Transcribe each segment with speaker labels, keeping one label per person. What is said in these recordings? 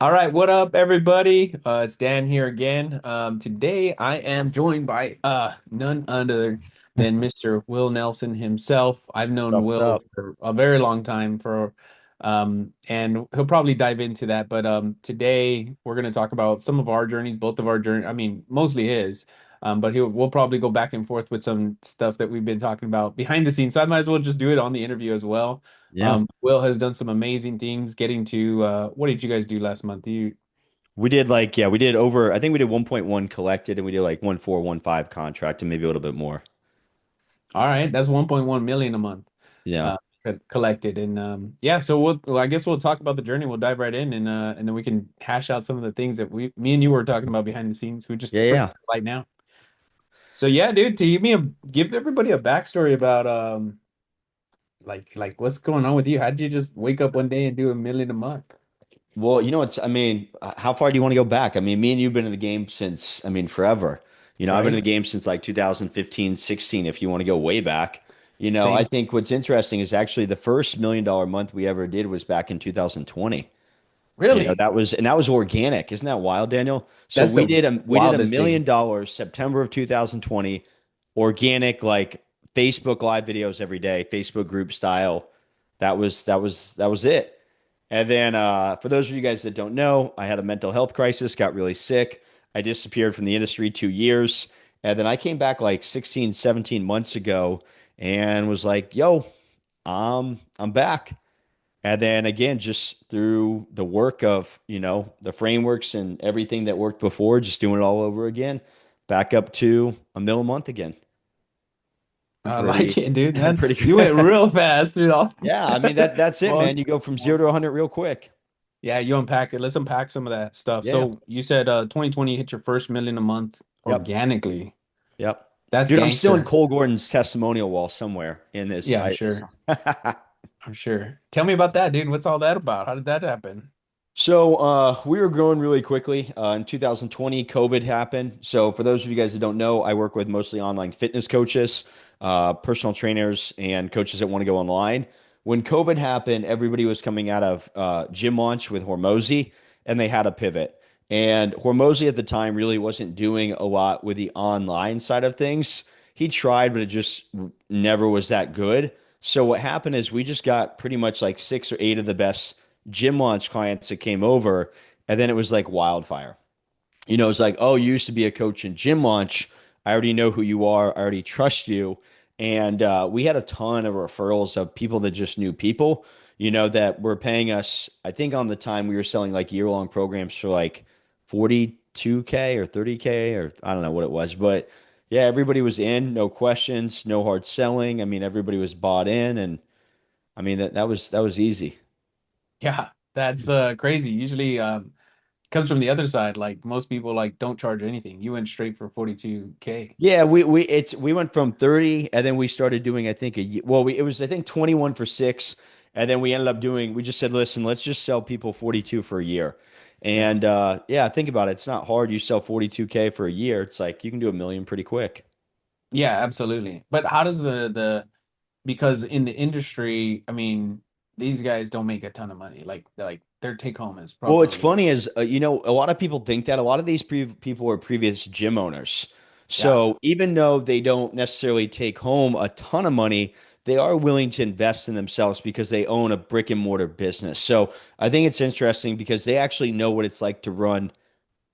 Speaker 1: All right, what up, everybody? It's Dan here again. Today I am joined by none other than Mr. Will Nelson himself. I've known
Speaker 2: What's
Speaker 1: Will
Speaker 2: up?
Speaker 1: for a very long time and he'll probably dive into that. But today we're going to talk about some of our journeys, both of our journey. I mean, mostly his. But we'll probably go back and forth with some stuff that we've been talking about behind the scenes. So I might as well just do it on the interview as well.
Speaker 2: Yeah.
Speaker 1: Will has done some amazing things getting to what did you guys do last month? You
Speaker 2: We did over, I think we did 1.1 collected and we did like 1.415 contract and maybe a little bit more.
Speaker 1: all right, that's 1.1 million a month
Speaker 2: Yeah.
Speaker 1: uh collected. And yeah, so I guess we'll talk about the journey. We'll dive right in and then we can hash out some of the things that we me and you were talking about behind the scenes. We just
Speaker 2: Yeah.
Speaker 1: bring it
Speaker 2: Yeah.
Speaker 1: to light now. So yeah, dude, to give everybody a backstory about like what's going on with you? How did you just wake up one day and do a million a month?
Speaker 2: Well, I mean, how far do you want to go back? I mean, me and you've been in the game since, I mean, forever. I've been in
Speaker 1: Right?
Speaker 2: the game since like 2015, 16, if you want to go way back. I
Speaker 1: Same.
Speaker 2: think what's interesting is actually the first $1 million month we ever did was back in 2020.
Speaker 1: Really?
Speaker 2: That was organic. Isn't that wild, Daniel? So
Speaker 1: That's the
Speaker 2: we did a
Speaker 1: wildest
Speaker 2: million
Speaker 1: thing.
Speaker 2: dollars September of 2020, organic, like Facebook live videos every day, Facebook group style. That was it. And then for those of you guys that don't know, I had a mental health crisis, got really sick. I disappeared from the industry 2 years. And then I came back like 16, 17 months ago and was like, yo, I'm back. And then again, just through the work of, the frameworks and everything that worked before, just doing it all over again, back up to a mil a month again.
Speaker 1: I like
Speaker 2: Pretty,
Speaker 1: it, dude. That
Speaker 2: pretty
Speaker 1: you went
Speaker 2: good.
Speaker 1: real fast through all.
Speaker 2: Yeah, I mean that's it,
Speaker 1: Well,
Speaker 2: man. You go from zero
Speaker 1: well,
Speaker 2: to 100 real quick.
Speaker 1: yeah, you unpack it. Let's unpack some of that stuff.
Speaker 2: Yeah.
Speaker 1: So you said 2020 hit your first million a month
Speaker 2: Yep.
Speaker 1: organically.
Speaker 2: Yep.
Speaker 1: That's
Speaker 2: Dude, I'm still in
Speaker 1: gangster.
Speaker 2: Cole Gordon's testimonial wall somewhere in this.
Speaker 1: Yeah, I'm sure. I'm sure. Tell me about that, dude. What's all that about? How did that happen?
Speaker 2: So we were growing really quickly. In 2020, COVID happened. So for those of you guys that don't know, I work with mostly online fitness coaches, personal trainers, and coaches that want to go online. When COVID happened, everybody was coming out of gym launch with Hormozy, and they had a pivot. And Hormozy at the time really wasn't doing a lot with the online side of things. He tried, but it just never was that good. So what happened is we just got pretty much like six or eight of the best gym launch clients that came over, and then it was like wildfire. It's like, oh, you used to be a coach in gym launch. I already know who you are. I already trust you. And we had a ton of referrals of people that just knew people, that were paying us. I think on the time we were selling like year-long programs for like 42K or 30K, or I don't know what it was. But yeah, everybody was in, no questions, no hard selling. I mean, everybody was bought in. And I mean, that was easy.
Speaker 1: Yeah, that's crazy. Usually comes from the other side. Like most people like don't charge anything. You went straight for 42K.
Speaker 2: Yeah, we went from 30 and then we started doing I think it was I think 21 for 6, and then we ended up doing, we just said, listen, let's just sell people 42 for a year.
Speaker 1: Yeah.
Speaker 2: And yeah, think about it. It's not hard. You sell 42K for a year. It's like you can do a million pretty quick.
Speaker 1: Yeah, absolutely. But how does the because in the industry, I mean, these guys don't make a ton of money. Like their take home is
Speaker 2: Well, it's
Speaker 1: probably
Speaker 2: funny is, a lot of people think that a lot of these people are previous gym owners.
Speaker 1: yeah.
Speaker 2: So even though they don't necessarily take home a ton of money, they are willing to invest in themselves because they own a brick and mortar business. So I think it's interesting because they actually know what it's like to run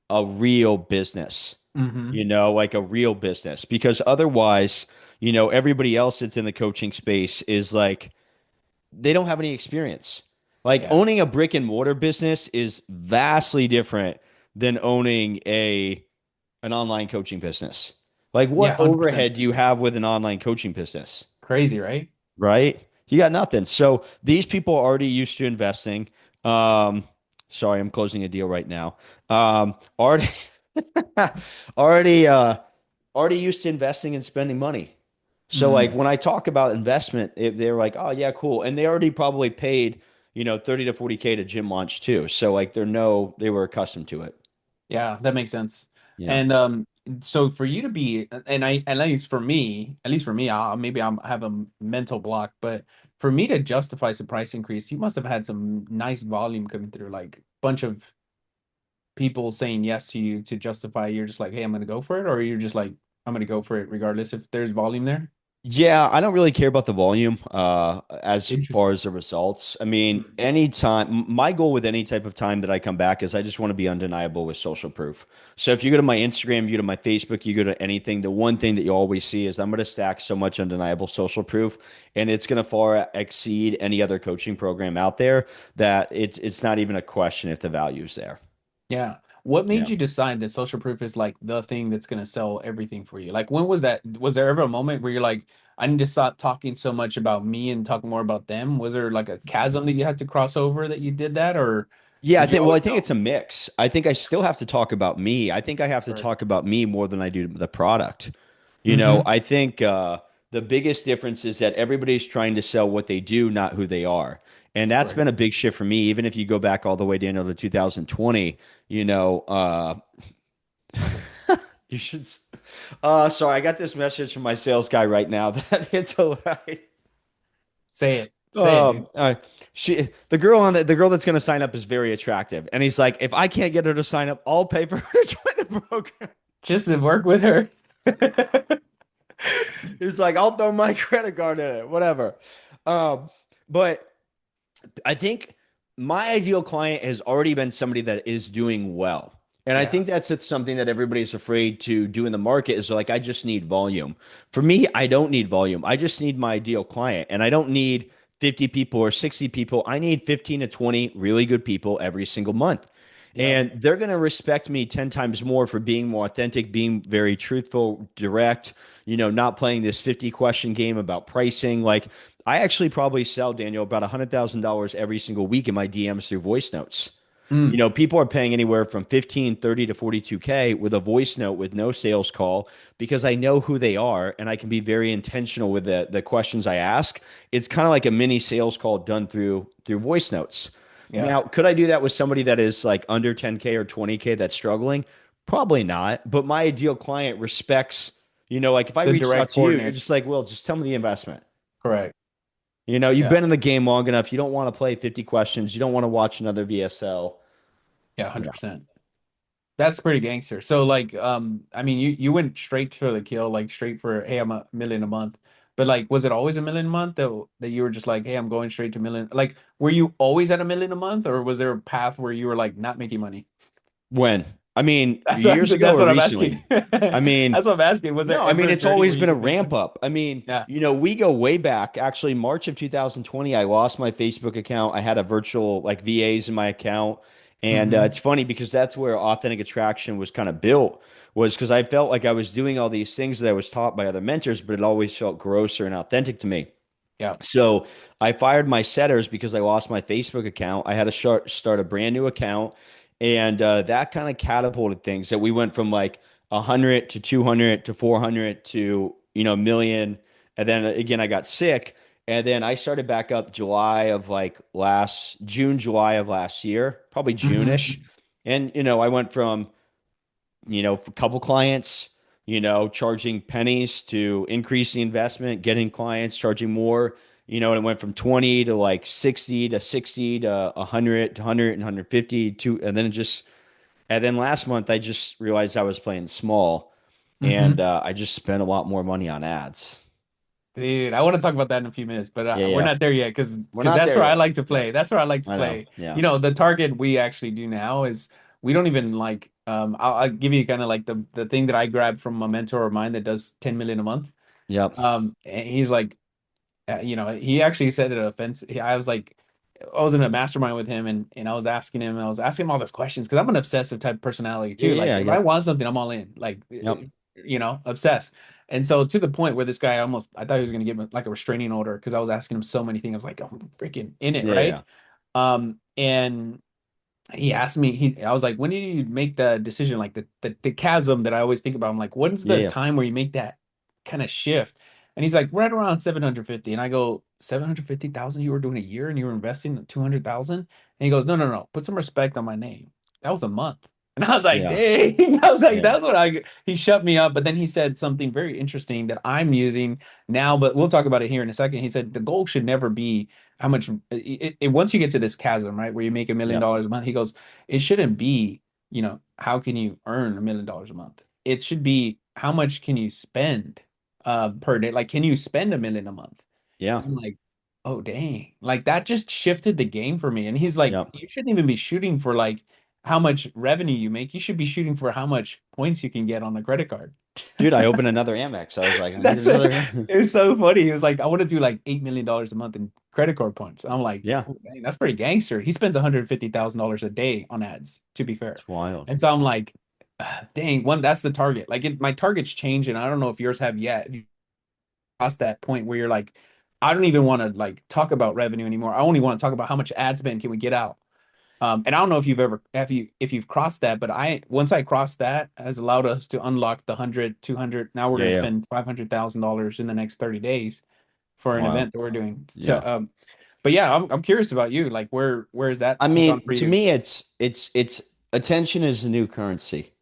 Speaker 2: a real business,
Speaker 1: Hmm.
Speaker 2: like a real business. Because otherwise, everybody else that's in the coaching space is like, they don't have any experience. Like
Speaker 1: Yeah.
Speaker 2: owning a brick and mortar business is vastly different than owning a an online coaching business. Like
Speaker 1: Yeah,
Speaker 2: what
Speaker 1: 100%.
Speaker 2: overhead do you have with an online coaching business?
Speaker 1: Crazy, right?
Speaker 2: Right? You got nothing. So these people are already used to investing. Um, sorry, I'm closing a deal right now. Already already already used to investing and spending money. So like
Speaker 1: Mm.
Speaker 2: when I talk about investment, if they're like, oh yeah, cool. And they already probably paid, 30 to 40K to gym launch too. So like they were accustomed to it.
Speaker 1: Yeah, that makes sense.
Speaker 2: Yeah.
Speaker 1: And so for you to be and I at least for me, maybe I have a mental block, but for me to justify some price increase, you must have had some nice volume coming through, like bunch of people saying yes to you to justify you're just like, hey, I'm gonna go for it, or you're just like, I'm gonna go for it regardless if there's volume there?
Speaker 2: Yeah, I don't really care about the volume as far
Speaker 1: Interesting.
Speaker 2: as the results. I mean,
Speaker 1: Mhm.
Speaker 2: anytime, my goal with any type of time that I come back is I just want to be undeniable with social proof. So if you go to my Instagram, you go to my Facebook, you go to anything, the one thing that you always see is I'm going to stack so much undeniable social proof, and it's going to far exceed any other coaching program out there that it's not even a question if the value's there.
Speaker 1: Yeah. What made
Speaker 2: Yeah.
Speaker 1: you decide that social proof is like the thing that's gonna sell everything for you? Like when was that? Was there ever a moment where you're like, I need to stop talking so much about me and talk more about them? Was there like a chasm that you had to cross over that you did that, or
Speaker 2: Yeah,
Speaker 1: did you
Speaker 2: I
Speaker 1: always
Speaker 2: think
Speaker 1: know?
Speaker 2: it's a mix. I think I still have to talk about me. I think I have to
Speaker 1: Right.
Speaker 2: talk about me more than I do the product.
Speaker 1: Mm-hmm.
Speaker 2: I think the biggest difference is that everybody's trying to sell what they do, not who they are. And that's
Speaker 1: Right.
Speaker 2: been a big shift for me. Even if you go back all the way down to 2020, you know, you should. Sorry, I got this message from my sales guy right now that it's a lie.
Speaker 1: Say it. Say it, dude.
Speaker 2: The girl that's going to sign up is very attractive, and he's like, if I can't get her to sign up, I'll pay for her to join the program.
Speaker 1: Just to work with her.
Speaker 2: He's like, I'll throw my credit card in it, whatever. Um, but I think my ideal client has already been somebody that is doing well. And I
Speaker 1: Yeah.
Speaker 2: think that's it's something that everybody's afraid to do in the market is like, I just need volume. For me, I don't need volume. I just need my ideal client. And I don't need 50 people or 60 people. I need 15 to 20 really good people every single month.
Speaker 1: Yep.
Speaker 2: And they're going to respect me 10 times more for being more authentic, being very truthful, direct, not playing this 50 question game about pricing. Like, I actually probably sell, Daniel, about $100,000 every single week in my DMs through voice notes.
Speaker 1: Mm.
Speaker 2: People are paying anywhere from 15, 30 to 42K with a voice note with no sales call because I know who they are and I can be very intentional with the questions I ask. It's kind of like a mini sales call done through voice notes.
Speaker 1: Yeah.
Speaker 2: Now, could I do that with somebody that is like under 10K or 20K that's struggling? Probably not. But my ideal client respects, like if I
Speaker 1: The
Speaker 2: reached out
Speaker 1: direct
Speaker 2: to you, you're
Speaker 1: coordinates.
Speaker 2: just like, well, just tell me the investment.
Speaker 1: Correct.
Speaker 2: You've
Speaker 1: Yeah.
Speaker 2: been in the game long enough. You don't want to play 50 questions. You don't want to watch another VSL.
Speaker 1: Yeah,
Speaker 2: Yeah.
Speaker 1: 100%. That's pretty gangster. So like, I mean, you went straight for the kill, like straight for, hey, I'm a million a month. But like, was it always a million a month that you were just like, hey, I'm going straight to million? Like, were you always at a million a month, or was there a path where you were like not making money?
Speaker 2: When? I mean,
Speaker 1: That's what
Speaker 2: years ago
Speaker 1: that's
Speaker 2: or
Speaker 1: what I'm asking.
Speaker 2: recently? I mean,
Speaker 1: That's what I'm asking. Was there
Speaker 2: no, I mean,
Speaker 1: ever a
Speaker 2: it's
Speaker 1: journey
Speaker 2: always
Speaker 1: where you
Speaker 2: been a
Speaker 1: could make
Speaker 2: ramp
Speaker 1: money?
Speaker 2: up. I mean,
Speaker 1: Yeah.
Speaker 2: we go way back. Actually, March of 2020, I lost my Facebook account. I had a virtual like VAs in my account. And
Speaker 1: Mm-hmm.
Speaker 2: it's funny because that's where authentic attraction was kind of built, was because I felt like I was doing all these things that I was taught by other mentors, but it always felt grosser and authentic to me.
Speaker 1: Yeah.
Speaker 2: So I fired my setters because I lost my Facebook account. I had to start a brand new account, and that kind of catapulted things. That we went from like 100 to 200 to 400 to a million, and then again I got sick, and then I started back up July of like last June, July of last year, probably June-ish,
Speaker 1: Mm-hmm.
Speaker 2: and I went from for a couple clients, charging pennies to increase the investment, getting clients, charging more, and it went from 20 to like 60 to 60 to 100 to 100 and 150 to, and then last month I just realized I was playing small and
Speaker 1: Mm-hmm.
Speaker 2: I just spent a lot more money on ads.
Speaker 1: Dude, I want to talk about that in a few minutes, but
Speaker 2: Yeah,
Speaker 1: we're
Speaker 2: yeah.
Speaker 1: not there yet because
Speaker 2: We're not
Speaker 1: that's
Speaker 2: there
Speaker 1: where I
Speaker 2: yet.
Speaker 1: like to
Speaker 2: Yeah,
Speaker 1: play. That's where I like to
Speaker 2: I know.
Speaker 1: play.
Speaker 2: Yeah.
Speaker 1: The target we actually do now is we don't even like I'll give you kind of like the thing that I grabbed from a mentor of mine that does 10 million a month.
Speaker 2: Yep.
Speaker 1: And he's like he actually said it offense. I was like, I was in a mastermind with him, and I was asking him all these questions because I'm an obsessive type of personality
Speaker 2: Yeah,
Speaker 1: too. Like
Speaker 2: yeah,
Speaker 1: if I
Speaker 2: yep.
Speaker 1: want something, I'm all in. Like
Speaker 2: Yep.
Speaker 1: obsessed. And so to the point where this guy almost, I thought he was gonna give me like a restraining order because I was asking him so many things. I was like, I'm freaking in it,
Speaker 2: Yeah,
Speaker 1: right?
Speaker 2: yeah.
Speaker 1: And he asked me, I was like, when did you make the decision? Like the chasm that I always think about. I'm like, when's
Speaker 2: Yeah,
Speaker 1: the
Speaker 2: yeah.
Speaker 1: time where you make that kind of shift? And he's like, right around 750. And I go, 750,000 you were doing a year and you were investing 200,000? And he goes, no, no, no, put some respect on my name. That was a month. And I was like,
Speaker 2: Yeah.
Speaker 1: dang. I was like,
Speaker 2: Yeah.
Speaker 1: that's what he shut me up. But then he said something very interesting that I'm using now, but we'll talk about it here in a second. He said the goal should never be how much once you get to this chasm, right, where you make $1 million
Speaker 2: Yep.
Speaker 1: a month, he goes, it shouldn't be. how can you earn $1 million a month? It should be how much can you spend per day? Like, can you spend 1 million a month?
Speaker 2: Yeah.
Speaker 1: And I'm like, oh dang. Like that just shifted the game for me. And he's like,
Speaker 2: Yeah.
Speaker 1: you shouldn't even be shooting for like how much revenue you make. You should be shooting for how much points you can get on a credit card.
Speaker 2: Dude, I opened another Amex. I was like, I need
Speaker 1: That's it.
Speaker 2: another.
Speaker 1: It's so funny. He was like, I want to do like $8 million a month in credit card points. And I'm like,
Speaker 2: Yeah.
Speaker 1: oh, dang, that's pretty gangster. He spends $150,000 a day on ads, to be fair.
Speaker 2: It's wild.
Speaker 1: And so I'm like, dang, that's the target. Like my targets change, and I don't know if yours have yet. If you crossed that point where you're like, I don't even want to like talk about revenue anymore. I only want to talk about how much ad spend can we get out. And I don't know if you've ever if you've crossed that, but I once I crossed that has allowed us to unlock the 100, 200. Now we're
Speaker 2: Yeah,
Speaker 1: going to
Speaker 2: yeah.
Speaker 1: spend $500,000 in the next 30 days
Speaker 2: It's
Speaker 1: for an
Speaker 2: wild.
Speaker 1: event that we're doing. So
Speaker 2: Yeah.
Speaker 1: but yeah, I'm curious about you. Like where is that
Speaker 2: I
Speaker 1: gone
Speaker 2: mean,
Speaker 1: for
Speaker 2: to
Speaker 1: you?
Speaker 2: me, it's attention is the new currency.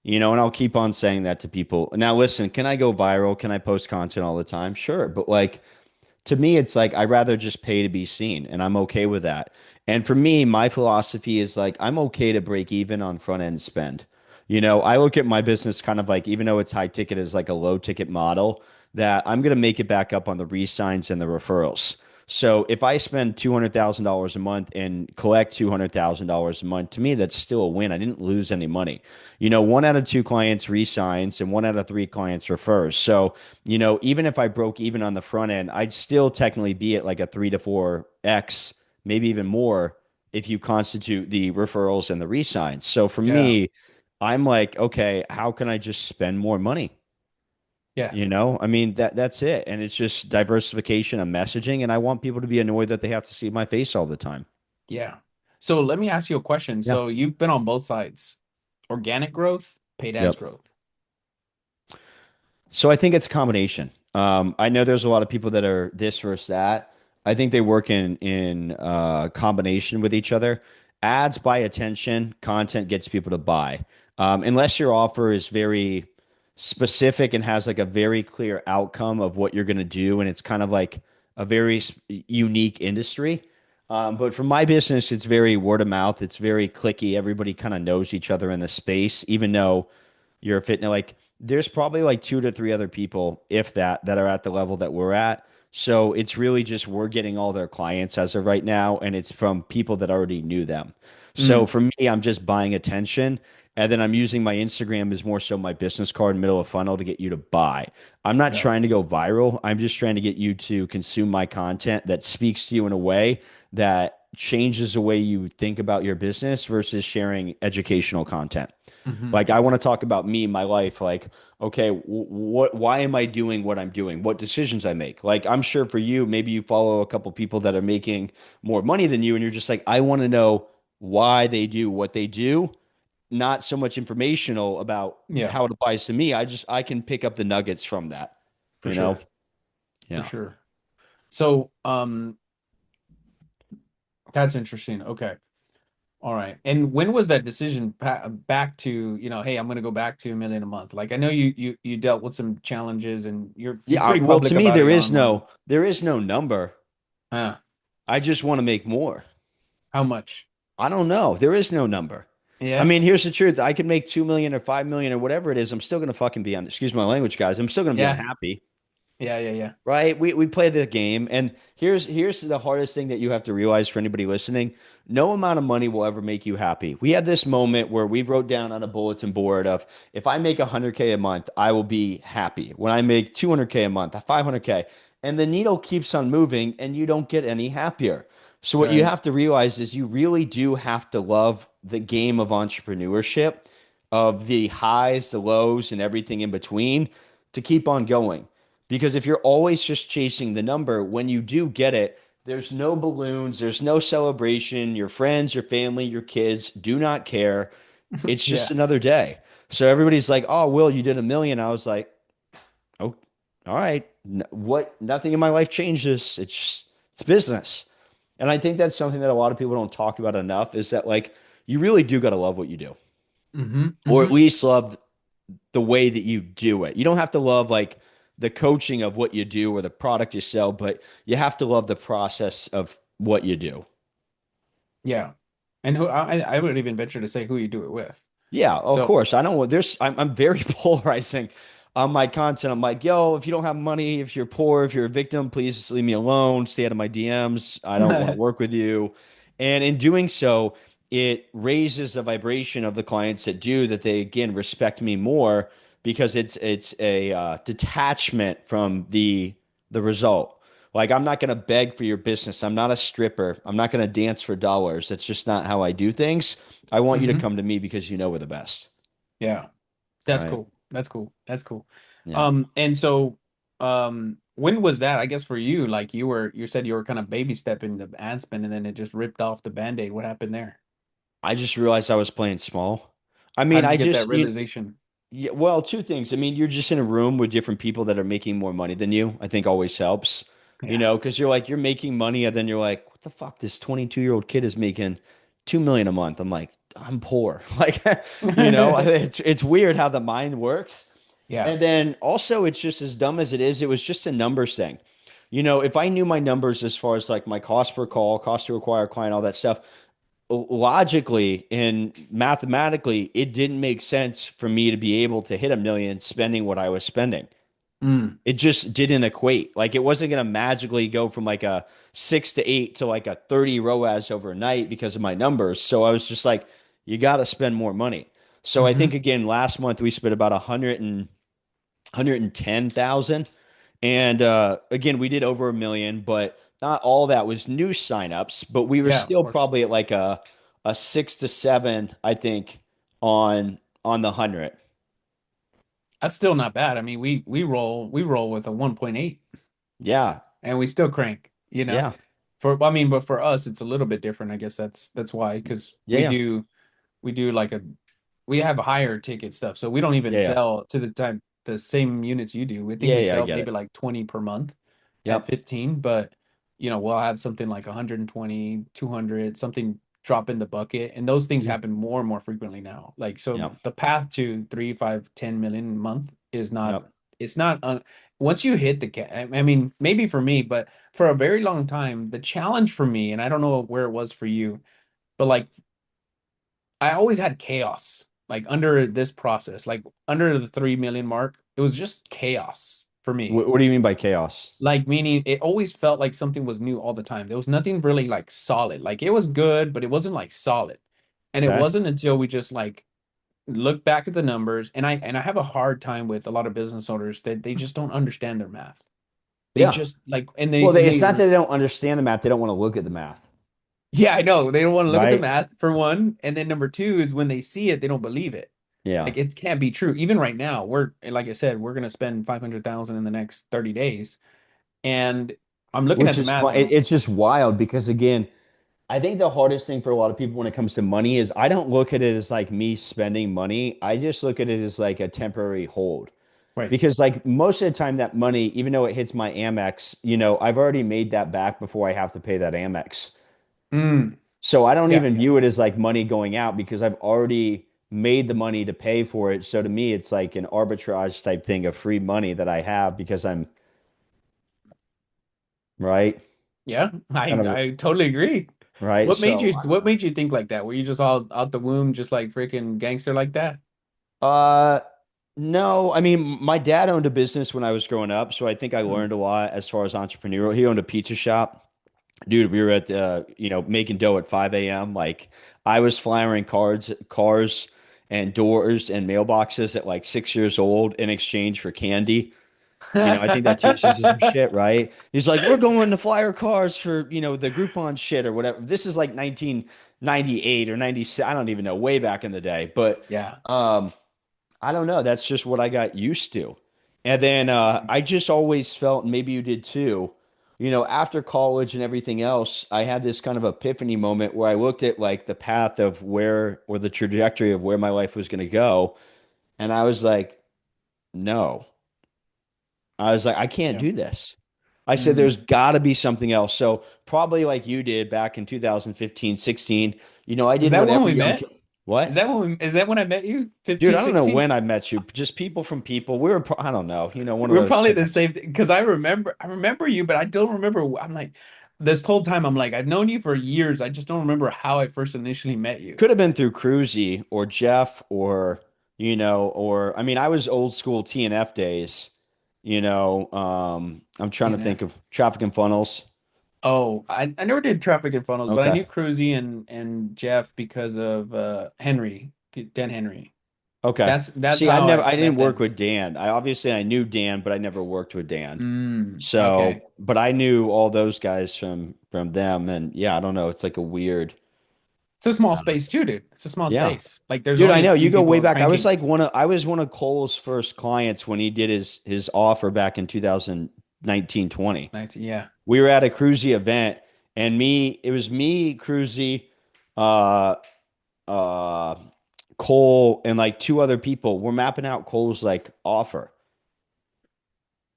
Speaker 2: And I'll keep on saying that to people. Now, listen, can I go viral? Can I post content all the time? Sure. But like to me, it's like I'd rather just pay to be seen, and I'm okay with that. And for me, my philosophy is like I'm okay to break even on front end spend. I look at my business kind of like, even though it's high ticket, as like a low ticket model, that I'm going to make it back up on the re-signs and the referrals. So if I spend $200,000 a month and collect $200,000 a month, to me, that's still a win. I didn't lose any money. One out of two clients re-signs and one out of three clients refers. So even if I broke even on the front end, I'd still technically be at like a 3 to 4x, maybe even more if you constitute the referrals and the resigns. So for
Speaker 1: Yeah.
Speaker 2: me, I'm like, okay, how can I just spend more money?
Speaker 1: Yeah.
Speaker 2: I mean that's it. And it's just diversification of messaging. And I want people to be annoyed that they have to see my face all the time.
Speaker 1: Yeah. So let me ask you a question.
Speaker 2: Yeah.
Speaker 1: So you've been on both sides, organic growth, paid ads
Speaker 2: Yep.
Speaker 1: growth.
Speaker 2: So I think it's a combination. I know there's a lot of people that are this versus that. I think they work in combination with each other. Ads buy attention, content gets people to buy. Unless your offer is very specific and has like a very clear outcome of what you're going to do, and it's kind of like a very unique industry. But for my business, it's very word of mouth. It's very clicky. Everybody kind of knows each other in the space, even though you're a fitness like there's probably like two to three other people, if that are at the level that we're at. So it's really just we're getting all their clients as of right now, and it's from people that already knew them. So
Speaker 1: Mm,
Speaker 2: for me, I'm just buying attention, and then I'm using my Instagram as more so my business card, middle of funnel to get you to buy. I'm not
Speaker 1: yeah.
Speaker 2: trying to go viral. I'm just trying to get you to consume my content that speaks to you in a way that changes the way you think about your business versus sharing educational content.
Speaker 1: Hmm.
Speaker 2: Like I want to talk about me, my life. Like, okay, what? Why am I doing what I'm doing? What decisions I make? Like, I'm sure for you, maybe you follow a couple people that are making more money than you, and you're just like, I want to know why they do what they do. Not so much informational about
Speaker 1: Yeah,
Speaker 2: how it applies to me. I can pick up the nuggets from that.
Speaker 1: for
Speaker 2: You know?
Speaker 1: sure. For
Speaker 2: Yeah.
Speaker 1: sure. So, that's interesting. Okay. All right. And when was that decision back to, hey, I'm going to go back to 1 million a month? Like I know you dealt with some challenges and you're
Speaker 2: Yeah.
Speaker 1: pretty
Speaker 2: Well, to
Speaker 1: public
Speaker 2: me,
Speaker 1: about it online.
Speaker 2: there is no number.
Speaker 1: Huh.
Speaker 2: I just want to make more.
Speaker 1: How much?
Speaker 2: I don't know. There is no number. I
Speaker 1: Yeah.
Speaker 2: mean, here's the truth. I could make 2 million or 5 million or whatever it is. I'm still gonna fucking be on. Excuse my language, guys. I'm still gonna be
Speaker 1: Yeah.
Speaker 2: unhappy,
Speaker 1: Yeah. Yeah. Yeah.
Speaker 2: right? We play the game, and here's the hardest thing that you have to realize for anybody listening. No amount of money will ever make you happy. We had this moment where we wrote down on a bulletin board of if I make 100K a month, I will be happy. When I make 200K a month, 500K, and the needle keeps on moving, and you don't get any happier. So what you
Speaker 1: Right.
Speaker 2: have to realize is you really do have to love the game of entrepreneurship, of the highs, the lows, and everything in between to keep on going. Because if you're always just chasing the number, when you do get it, there's no balloons, there's no celebration. Your friends, your family, your kids do not care. It's just
Speaker 1: Yeah.
Speaker 2: another day. So everybody's like, "Oh, Will, you did a million." I was like, "Oh, all right. What? Nothing in my life changes. It's business." And I think that's something that a lot of people don't talk about enough is that like you really do got to love what you do,
Speaker 1: Mm-hmm.
Speaker 2: or at
Speaker 1: Mm-hmm.
Speaker 2: least love the way that you do it. You don't have to love like the coaching of what you do or the product you sell, but you have to love the process of what you do.
Speaker 1: Yeah. And who I would even venture to say who you do it with.
Speaker 2: Yeah, of
Speaker 1: So
Speaker 2: course. I don't want there's I'm very polarizing on my content. I'm like, yo, if you don't have money, if you're poor, if you're a victim, please just leave me alone. Stay out of my DMs. I don't want to work with you. And in doing so, it raises the vibration of the clients that do that they again respect me more because it's a detachment from the result. Like I'm not going to beg for your business. I'm not a stripper. I'm not going to dance for dollars. That's just not how I do things. I want you to
Speaker 1: hmm
Speaker 2: come to me because you know we're the best.
Speaker 1: yeah, that's
Speaker 2: Right.
Speaker 1: cool. That's cool. That's cool.
Speaker 2: Yeah.
Speaker 1: And so when was that? I guess for you, like you said you were kind of baby stepping the ad spend and then it just ripped off the band-aid. What happened there?
Speaker 2: I just realized I was playing small. I
Speaker 1: How
Speaker 2: mean,
Speaker 1: did
Speaker 2: I
Speaker 1: you get that
Speaker 2: just,
Speaker 1: realization?
Speaker 2: yeah, well, two things. I mean, you're just in a room with different people that are making more money than you. I think always helps,
Speaker 1: Yeah.
Speaker 2: because you're like, you're making money, and then you're like, what the fuck? This 22-year-old kid is making 2 million a month. I'm like, I'm poor. Like, it's weird how the mind works.
Speaker 1: Yeah.
Speaker 2: And then also, it's just as dumb as it is, it was just a numbers thing. If I knew my numbers as far as like my cost per call, cost to acquire a client, all that stuff, logically and mathematically, it didn't make sense for me to be able to hit 1 million spending what I was spending.
Speaker 1: Mm.
Speaker 2: It just didn't equate. Like it wasn't going to magically go from like a 6 to 8 to like a 30 ROAS overnight because of my numbers. So I was just like, you got to spend more money. So I think
Speaker 1: hmm
Speaker 2: again, last month we spent about 110,000. And again, we did over 1 million, but not all that was new signups, but we were
Speaker 1: Yeah, of
Speaker 2: still
Speaker 1: course.
Speaker 2: probably at like a 6 to 7, I think, on the 100.
Speaker 1: That's still not bad. I mean, we roll with a 1.8
Speaker 2: Yeah.
Speaker 1: and we still crank, you know.
Speaker 2: Yeah.
Speaker 1: I mean, but for us it's a little bit different. I guess that's why because
Speaker 2: Yeah. Yeah.
Speaker 1: we do like we have higher ticket stuff. So we don't even
Speaker 2: Yeah. Yeah.
Speaker 1: sell to the same units you do. We think
Speaker 2: Yeah.
Speaker 1: we
Speaker 2: Yeah. I
Speaker 1: sell
Speaker 2: get
Speaker 1: maybe
Speaker 2: it.
Speaker 1: like 20 per month at
Speaker 2: Yep.
Speaker 1: 15, but we'll have something like 120, 200, something drop in the bucket. And those things
Speaker 2: Mhm.
Speaker 1: happen more and more frequently now. Like so
Speaker 2: Yep.
Speaker 1: the path to 3, 5, 10 million a month is not
Speaker 2: Yep.
Speaker 1: it's not once you hit the cap. I mean, maybe for me, but for a very long time, the challenge for me, and I don't know where it was for you, but like I always had chaos like under this process, like under the 3 million mark, it was just chaos for me.
Speaker 2: What do you mean by chaos?
Speaker 1: Like meaning it always felt like something was new all the time. There was nothing really like solid. Like it was good, but it wasn't like solid. And it
Speaker 2: Okay.
Speaker 1: wasn't until we just like look back at the numbers and I have a hard time with a lot of business owners that they just don't understand their math. They
Speaker 2: Yeah.
Speaker 1: just like
Speaker 2: Well,
Speaker 1: and
Speaker 2: it's
Speaker 1: they
Speaker 2: not that they don't understand the math, they don't want to look at the math,
Speaker 1: yeah, I know. They don't want to look at the
Speaker 2: right?
Speaker 1: math for one. And then number two is when they see it, they don't believe it.
Speaker 2: Yeah.
Speaker 1: Like it can't be true. Even right now, like I said, we're gonna spend 500,000 in the next 30 days. And I'm looking
Speaker 2: Which
Speaker 1: at the
Speaker 2: is
Speaker 1: math
Speaker 2: fun.
Speaker 1: and
Speaker 2: It's just wild because again, I think the hardest thing for a lot of people when it comes to money is I don't look at it as like me spending money. I just look at it as like a temporary hold.
Speaker 1: right.
Speaker 2: Because like most of the time that money, even though it hits my Amex, I've already made that back before I have to pay that Amex.
Speaker 1: Mm,
Speaker 2: So I don't
Speaker 1: yeah,
Speaker 2: even
Speaker 1: yeah,
Speaker 2: view it as like money going out because I've already made the money to pay for it. So to me, it's like an arbitrage type thing of free money that I have because I'm right.
Speaker 1: yeah.
Speaker 2: Kind of
Speaker 1: I totally agree.
Speaker 2: right. So
Speaker 1: What made you think like that? Were you just all out the womb, just like freaking gangster like that?
Speaker 2: Uh, no, I mean, my dad owned a business when I was growing up, so I think I
Speaker 1: Mm.
Speaker 2: learned a lot as far as entrepreneurial. He owned a pizza shop. Dude, we were at making dough at 5 a.m. Like I was flying cars and doors and mailboxes at like 6 years old in exchange for candy. I think that teaches you some shit, right? He's like, we're going to flyer cars for, the Groupon shit or whatever. This is like 1998 or 96. I don't even know, way back in the day. But
Speaker 1: Yeah.
Speaker 2: um, I don't know. That's just what I got used to. And then I just always felt, and maybe you did too, after college and everything else, I had this kind of epiphany moment where I looked at like the path of where or the trajectory of where my life was going to go. And I was like, no. I was like, I can't
Speaker 1: Yeah.
Speaker 2: do this. I said,
Speaker 1: Mm.
Speaker 2: there's got to be something else. So probably like you did back in 2015, 16, I
Speaker 1: Is
Speaker 2: did
Speaker 1: that
Speaker 2: what
Speaker 1: when
Speaker 2: every
Speaker 1: we
Speaker 2: young
Speaker 1: met?
Speaker 2: kid. What?
Speaker 1: Is that when I met you?
Speaker 2: Dude,
Speaker 1: 15,
Speaker 2: I don't know
Speaker 1: 16.
Speaker 2: when I met you. Just people from people. I don't know, one of
Speaker 1: We're
Speaker 2: those
Speaker 1: probably the
Speaker 2: connections.
Speaker 1: same because I remember you, but I don't remember. I'm like, this whole time I'm like, I've known you for years. I just don't remember how I first initially met you.
Speaker 2: Could have been through Cruzy or Jeff or, or I mean, I was old school TNF days, I'm trying to think
Speaker 1: TNF.
Speaker 2: of traffic and funnels.
Speaker 1: Oh, I never did traffic and funnels, but I
Speaker 2: Okay.
Speaker 1: knew Cruzy and Jeff because of Henry, Dan Henry.
Speaker 2: Okay.
Speaker 1: That's
Speaker 2: See, I
Speaker 1: how
Speaker 2: never,
Speaker 1: I
Speaker 2: I didn't
Speaker 1: met
Speaker 2: work
Speaker 1: them.
Speaker 2: with Dan. I knew Dan, but I never worked with Dan.
Speaker 1: Okay.
Speaker 2: So, but I knew all those guys from them, and yeah, I don't know. It's like a weird.
Speaker 1: It's a small space too, dude. It's a small
Speaker 2: Yeah.
Speaker 1: space. Like there's
Speaker 2: Dude, I
Speaker 1: only a
Speaker 2: know you
Speaker 1: few
Speaker 2: go way
Speaker 1: people
Speaker 2: back.
Speaker 1: cranking.
Speaker 2: I was one of Cole's first clients when he did his offer back in 2019 20.
Speaker 1: 19, yeah.
Speaker 2: We were at a Cruzy event and it was me, Cruzy, uh uh Cole and like two other people. We're mapping out Cole's like offer.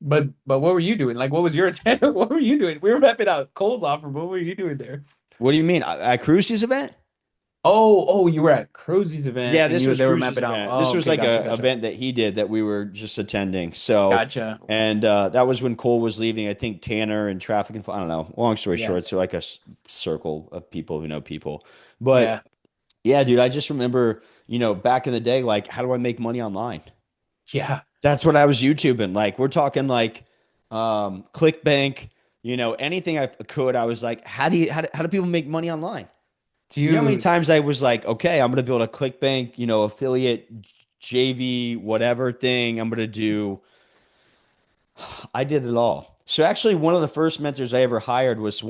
Speaker 1: But what were you doing? Like what was your intent? What were you doing? We were mapping out Cole's offer. What were you doing there?
Speaker 2: What do you mean? At Cruzy's event?
Speaker 1: Oh, you were at Cruzy's event
Speaker 2: Yeah,
Speaker 1: and
Speaker 2: this
Speaker 1: you
Speaker 2: was
Speaker 1: they were
Speaker 2: Cruzy's
Speaker 1: mapping out.
Speaker 2: event.
Speaker 1: Oh,
Speaker 2: This was
Speaker 1: okay,
Speaker 2: like
Speaker 1: gotcha,
Speaker 2: a
Speaker 1: gotcha.
Speaker 2: event that he did that we were just attending. So,
Speaker 1: Gotcha.
Speaker 2: and that was when Cole was leaving. I think Tanner and traffic and I don't know. Long story
Speaker 1: Yeah.
Speaker 2: short, so like a circle of people who know people. But
Speaker 1: Yeah.
Speaker 2: yeah, dude, I just remember, back in the day, like, how do I make money online?
Speaker 1: Yeah.
Speaker 2: That's what I was YouTubing. Like, we're talking like ClickBank, anything I could. I was like, how do people make money online? You know how many
Speaker 1: Dude,
Speaker 2: times I was like, okay, I'm going to build a ClickBank, affiliate JV, whatever thing. I'm going to do. I did it all. So actually, one of the first mentors I ever hired was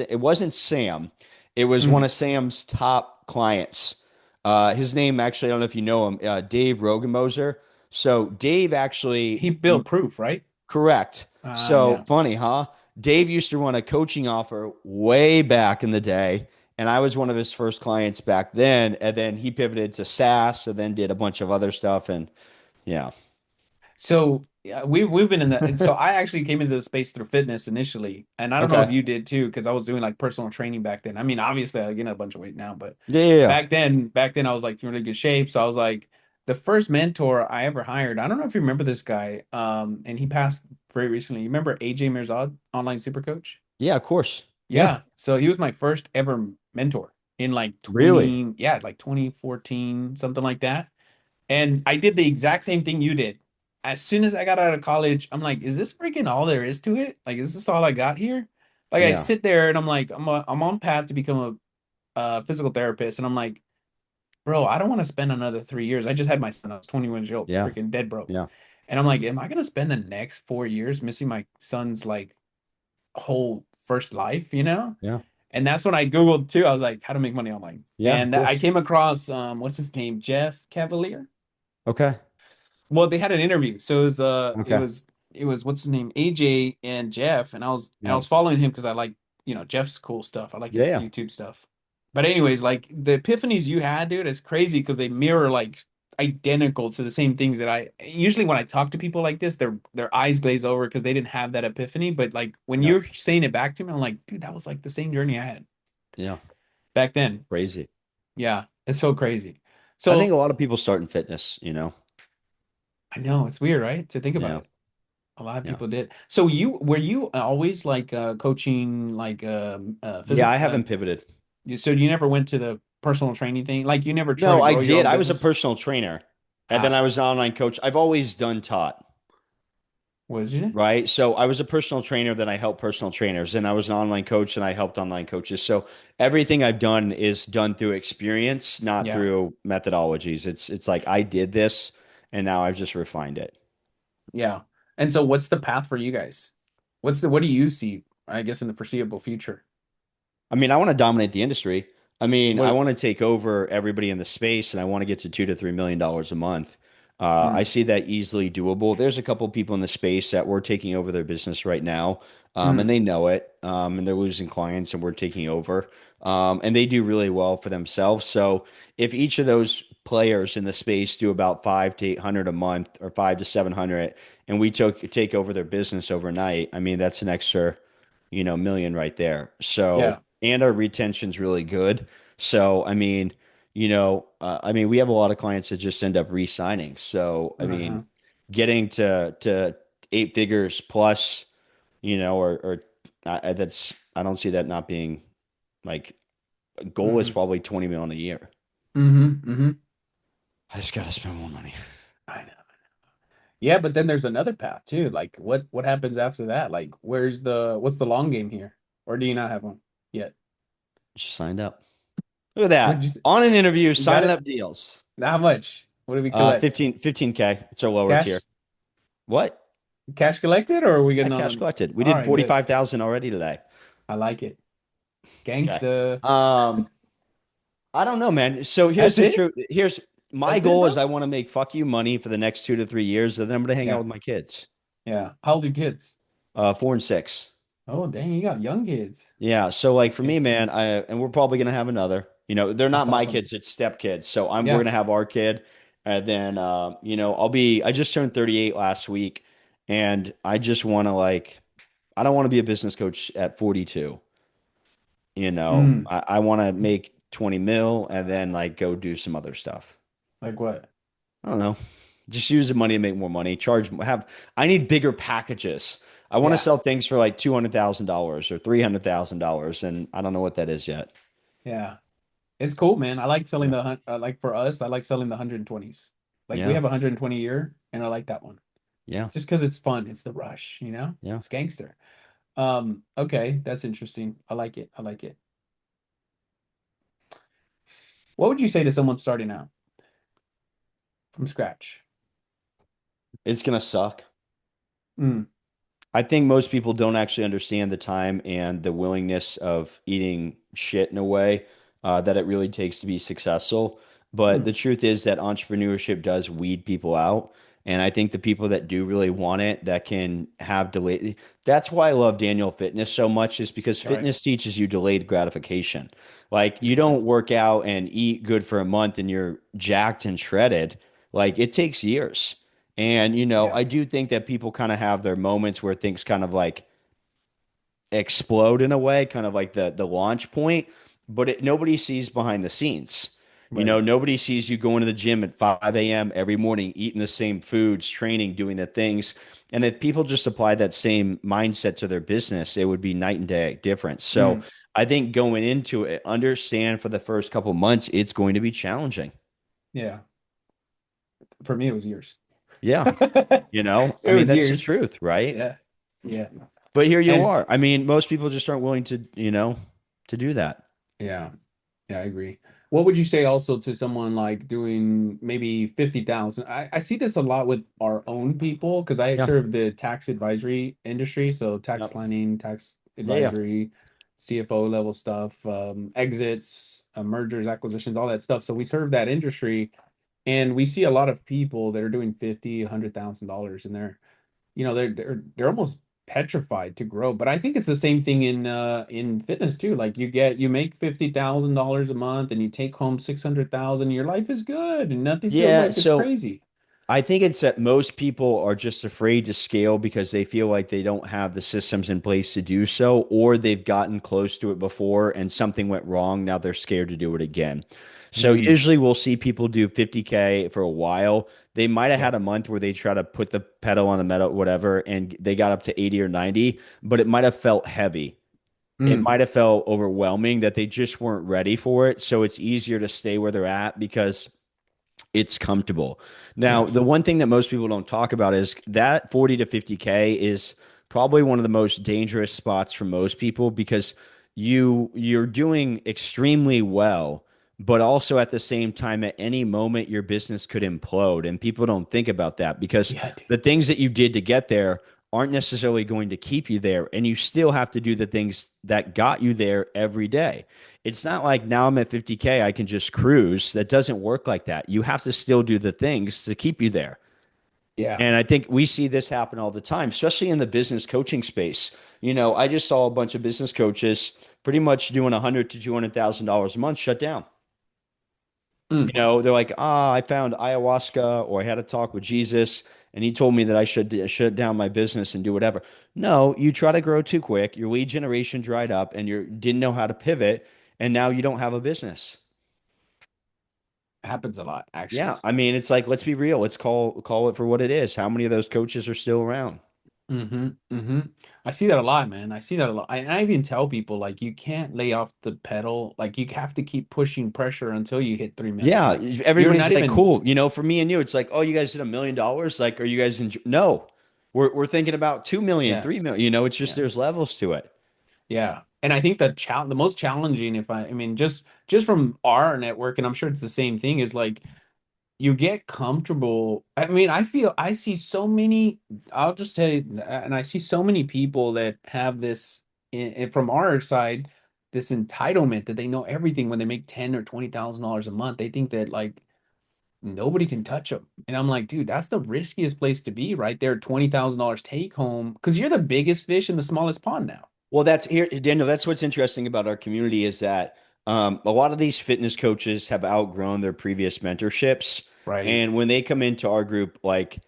Speaker 2: it wasn't Sam. It was one
Speaker 1: mhm.
Speaker 2: of Sam's top clients. His name, actually, I don't know if you know him, Dave Rogenmoser. So Dave actually,
Speaker 1: He built proof, right?
Speaker 2: correct. So
Speaker 1: Yeah.
Speaker 2: funny, huh? Dave used to run a coaching offer way back in the day, and I was one of his first clients back then. And then he pivoted to SaaS, and then did a bunch of other stuff. And yeah,
Speaker 1: So yeah, we've been in the so I actually came into the space through fitness initially, and I don't know if
Speaker 2: okay,
Speaker 1: you did too, because I was doing like personal training back then. I mean, obviously I gained a bunch of weight now, but
Speaker 2: yeah, yeah, yeah.
Speaker 1: back then I was like in really good shape. So I was like the first mentor I ever hired. I don't know if you remember this guy, and he passed very recently. You remember AJ Mirzad, online super coach?
Speaker 2: Yeah, of course. Yeah,
Speaker 1: Yeah. So he was my first ever mentor in like
Speaker 2: really.
Speaker 1: 20, yeah, like 2014, something like that. And I did the exact same thing you did. As soon as I got out of college, I'm like, is this freaking all there is to it? Like, is this all I got here? Like, I
Speaker 2: Yeah,
Speaker 1: sit there and I'm like, I'm on path to become a physical therapist. And I'm like, bro, I don't want to spend another 3 years. I just had my son. I was 21 years old,
Speaker 2: yeah,
Speaker 1: freaking dead broke.
Speaker 2: yeah,
Speaker 1: And I'm like, am I going to spend the next 4 years missing my son's like whole first life, you know?
Speaker 2: yeah,
Speaker 1: And that's when I Googled too. I was like, how to make money online.
Speaker 2: yeah. Of
Speaker 1: And I
Speaker 2: course.
Speaker 1: came across, what's his name? Jeff Cavalier.
Speaker 2: Okay,
Speaker 1: Well, they had an interview. So
Speaker 2: okay.
Speaker 1: it was what's his name? AJ and Jeff. And I
Speaker 2: Yeah,
Speaker 1: was following him because I like, Jeff's cool stuff. I like
Speaker 2: yeah,
Speaker 1: his
Speaker 2: yeah,
Speaker 1: YouTube stuff. But anyways, like the epiphanies you had, dude, it's crazy because they mirror like identical to the same things that I usually when I talk to people like this, their eyes glaze over because they didn't have that epiphany. But like when
Speaker 2: yeah,
Speaker 1: you're saying it back to me, I'm like, dude, that was like the same journey I had
Speaker 2: yeah.
Speaker 1: back then.
Speaker 2: Crazy.
Speaker 1: Yeah, it's so crazy.
Speaker 2: I think
Speaker 1: So
Speaker 2: a lot of people start in fitness.
Speaker 1: I know it's weird, right? To think about
Speaker 2: Yeah,
Speaker 1: it. A lot of
Speaker 2: yeah,
Speaker 1: people did. So you were you always like coaching like
Speaker 2: yeah.
Speaker 1: physical
Speaker 2: I haven't pivoted.
Speaker 1: so you never went to the personal training thing? Like you never tried
Speaker 2: No,
Speaker 1: to
Speaker 2: I
Speaker 1: grow your
Speaker 2: did.
Speaker 1: own
Speaker 2: I was a
Speaker 1: business?
Speaker 2: personal trainer, and then
Speaker 1: Ah,
Speaker 2: I was an online coach. I've always done taught.
Speaker 1: was you?
Speaker 2: Right. So I was a personal trainer, then I helped personal trainers, and I was an online coach and I helped online coaches. So everything I've done is done through experience, not
Speaker 1: Yeah.
Speaker 2: through methodologies. It's like I did this and now I've just refined it.
Speaker 1: Yeah. And so what's the path for you guys? What do you see, I guess, in the foreseeable future?
Speaker 2: I mean, I want to dominate the industry. I mean, I
Speaker 1: What
Speaker 2: want to take over everybody in the space and I want to get to $2 to $3 million a month. I
Speaker 1: mm,
Speaker 2: see that easily doable. There's a couple of people in the space that we're taking over their business right now, and
Speaker 1: mm,
Speaker 2: they know it, and they're losing clients, and we're taking over, and they do really well for themselves. So if each of those players in the space do about 5 to 800 a month, or 5 to 700, and we take over their business overnight, I mean that's an extra, million right there. So
Speaker 1: yeah.
Speaker 2: and our retention's really good. So I mean, we have a lot of clients that just end up re-signing. So, I mean,
Speaker 1: Uh-huh.
Speaker 2: getting to 8 figures plus, or that's I don't see that not being like a goal is
Speaker 1: Hmm.
Speaker 2: probably 20 million a year.
Speaker 1: Hmm.
Speaker 2: I just got to spend more money.
Speaker 1: I know. Yeah, but then there's another path too. Like what happens after that? Like what's the long game here? Or do you not have one yet?
Speaker 2: Just signed up. Look at
Speaker 1: What'd
Speaker 2: that.
Speaker 1: you say?
Speaker 2: On an interview,
Speaker 1: You got
Speaker 2: signing
Speaker 1: it?
Speaker 2: up deals.
Speaker 1: How much? What do we collect?
Speaker 2: 15K. It's our lower tier.
Speaker 1: Cash?
Speaker 2: What?
Speaker 1: Cash collected or are we
Speaker 2: Yeah,
Speaker 1: getting
Speaker 2: cash
Speaker 1: on?
Speaker 2: collected. We
Speaker 1: All
Speaker 2: did
Speaker 1: right, good.
Speaker 2: 45,000 already today.
Speaker 1: I like it.
Speaker 2: Okay.
Speaker 1: Gangsta.
Speaker 2: I don't know, man. So here's
Speaker 1: That's
Speaker 2: the
Speaker 1: it?
Speaker 2: truth. Here's my
Speaker 1: That's it,
Speaker 2: goal is
Speaker 1: bro?
Speaker 2: I want to make fuck you money for the next 2 to 3 years, and then I'm gonna hang out
Speaker 1: Yeah.
Speaker 2: with my kids.
Speaker 1: Yeah. How old are your kids?
Speaker 2: 4 and 6.
Speaker 1: Oh, dang, you got young kids.
Speaker 2: Yeah. So like
Speaker 1: Young
Speaker 2: for me,
Speaker 1: kids.
Speaker 2: man, and we're probably gonna have another. They're not
Speaker 1: That's
Speaker 2: my
Speaker 1: awesome.
Speaker 2: kids, it's step kids. So we're
Speaker 1: Yeah.
Speaker 2: gonna have our kid. And then I just turned 38 last week, and I just wanna like I don't want to be a business coach at 42.
Speaker 1: Mm.
Speaker 2: I want to make 20 mil and then like go do some other stuff.
Speaker 1: Like what?
Speaker 2: I don't know. Just use the money to make more money. I need bigger packages. I want to
Speaker 1: Yeah.
Speaker 2: sell things for like $200,000 or $300,000, and I don't know what that is yet.
Speaker 1: Yeah. It's cool, man. I like selling
Speaker 2: Yeah.
Speaker 1: like for us, I like selling the 120s. Like we
Speaker 2: Yeah.
Speaker 1: have a 120 year and I like that one.
Speaker 2: Yeah.
Speaker 1: Just because it's fun. It's the rush,
Speaker 2: Yeah.
Speaker 1: It's gangster. Okay, that's interesting. I like it. I like it. What would you say to someone starting out from scratch?
Speaker 2: It's gonna suck.
Speaker 1: Mm,
Speaker 2: I think most people don't actually understand the time and the willingness of eating shit in a way that it really takes to be successful. But
Speaker 1: mm,
Speaker 2: the truth is that entrepreneurship does weed people out. And I think the people that do really want it, that can have delayed. That's why I love Daniel Fitness so much, is because
Speaker 1: right.
Speaker 2: fitness teaches you delayed gratification. Like you
Speaker 1: 100%.
Speaker 2: don't work out and eat good for a month and you're jacked and shredded. Like it takes years. And,
Speaker 1: Yeah.
Speaker 2: I do think that people kind of have their moments where things kind of like explode in a way, kind of like the launch point, but nobody sees behind the scenes.
Speaker 1: Right.
Speaker 2: Nobody sees you going to the gym at 5 a.m. every morning, eating the same foods, training, doing the things. And if people just apply that same mindset to their business, it would be night and day difference. So
Speaker 1: Mm,
Speaker 2: I think going into it, understand for the first couple months, it's going to be challenging.
Speaker 1: yeah. For me, it was years.
Speaker 2: Yeah. I
Speaker 1: It
Speaker 2: mean,
Speaker 1: was
Speaker 2: that's the
Speaker 1: years.
Speaker 2: truth, right?
Speaker 1: Yeah. Yeah.
Speaker 2: But here you
Speaker 1: And
Speaker 2: are. I mean, most people just aren't willing to do that.
Speaker 1: yeah. Yeah, I agree. What would you say also to someone like doing maybe 50,000? I see this a lot with our own people because I
Speaker 2: Yeah.
Speaker 1: serve the tax advisory industry. So tax
Speaker 2: Yep.
Speaker 1: planning, tax
Speaker 2: Yeah. Yeah.
Speaker 1: advisory, CFO level stuff, exits, mergers, acquisitions, all that stuff. So we serve that industry and we see a lot of people that are doing 50, $100,000 and they're almost petrified to grow. But I think it's the same thing in fitness too. Like you make $50,000 a month and you take home 600,000, your life is good and nothing feels
Speaker 2: Yeah.
Speaker 1: like it's
Speaker 2: So
Speaker 1: crazy.
Speaker 2: I think it's that most people are just afraid to scale because they feel like they don't have the systems in place to do so, or they've gotten close to it before and something went wrong. Now they're scared to do it again. So
Speaker 1: Mm,
Speaker 2: usually we'll see people do 50K for a while. They might have
Speaker 1: yeah.
Speaker 2: had a month where they try to put the pedal on the metal, whatever, and they got up to 80 or 90, but it might have felt heavy. It
Speaker 1: Mm,
Speaker 2: might have felt overwhelming that they just weren't ready for it. So it's easier to stay where they're at because it's comfortable. Now,
Speaker 1: yeah.
Speaker 2: the one thing that most people don't talk about is that 40 to 50K is probably one of the most dangerous spots for most people because you're doing extremely well, but also at the same time at any moment your business could implode and people don't think about that because
Speaker 1: Yeah, dude.
Speaker 2: the things that you did to get there aren't necessarily going to keep you there and you still have to do the things that got you there every day. It's not like now I'm at 50K, I can just cruise. That doesn't work like that. You have to still do the things to keep you there.
Speaker 1: Yeah.
Speaker 2: And I think we see this happen all the time, especially in the business coaching space. I just saw a bunch of business coaches pretty much doing 100 to $200,000 a month shut down.
Speaker 1: Mm,
Speaker 2: They're like, I found ayahuasca or I had a talk with Jesus and he told me that I should shut down my business and do whatever. No, you try to grow too quick. Your lead generation dried up and you didn't know how to pivot. And now you don't have a business.
Speaker 1: happens a lot,
Speaker 2: Yeah,
Speaker 1: actually.
Speaker 2: I mean, it's like let's be real. Let's call it for what it is. How many of those coaches are still around?
Speaker 1: Mm-hmm. I see that a lot, man. I see that a lot. And I even tell people like you can't lay off the pedal. Like you have to keep pushing pressure until you hit 3 million.
Speaker 2: Yeah,
Speaker 1: Like you're
Speaker 2: everybody's
Speaker 1: not
Speaker 2: like,
Speaker 1: even,
Speaker 2: cool. For me and you, it's like, oh, you guys did $1 million. Like, are you guys No, we're thinking about 2 million,
Speaker 1: yeah,
Speaker 2: 3 million. It's just
Speaker 1: yeah,
Speaker 2: there's levels to it.
Speaker 1: yeah. And I think the most challenging, if I mean, just from our network, and I'm sure it's the same thing, is like you get comfortable. I mean, I see so many, I'll just tell you, and I see so many people that have this from our side, this entitlement that they know everything when they make 10 or $20,000 a month. They think that like nobody can touch them. And I'm like, dude, that's the riskiest place to be right there, $20,000 take home, because you're the biggest fish in the smallest pond now.
Speaker 2: Well, that's here, Daniel. That's what's interesting about our community is that a lot of these fitness coaches have outgrown their previous mentorships,
Speaker 1: Right.
Speaker 2: and when they come into our group, like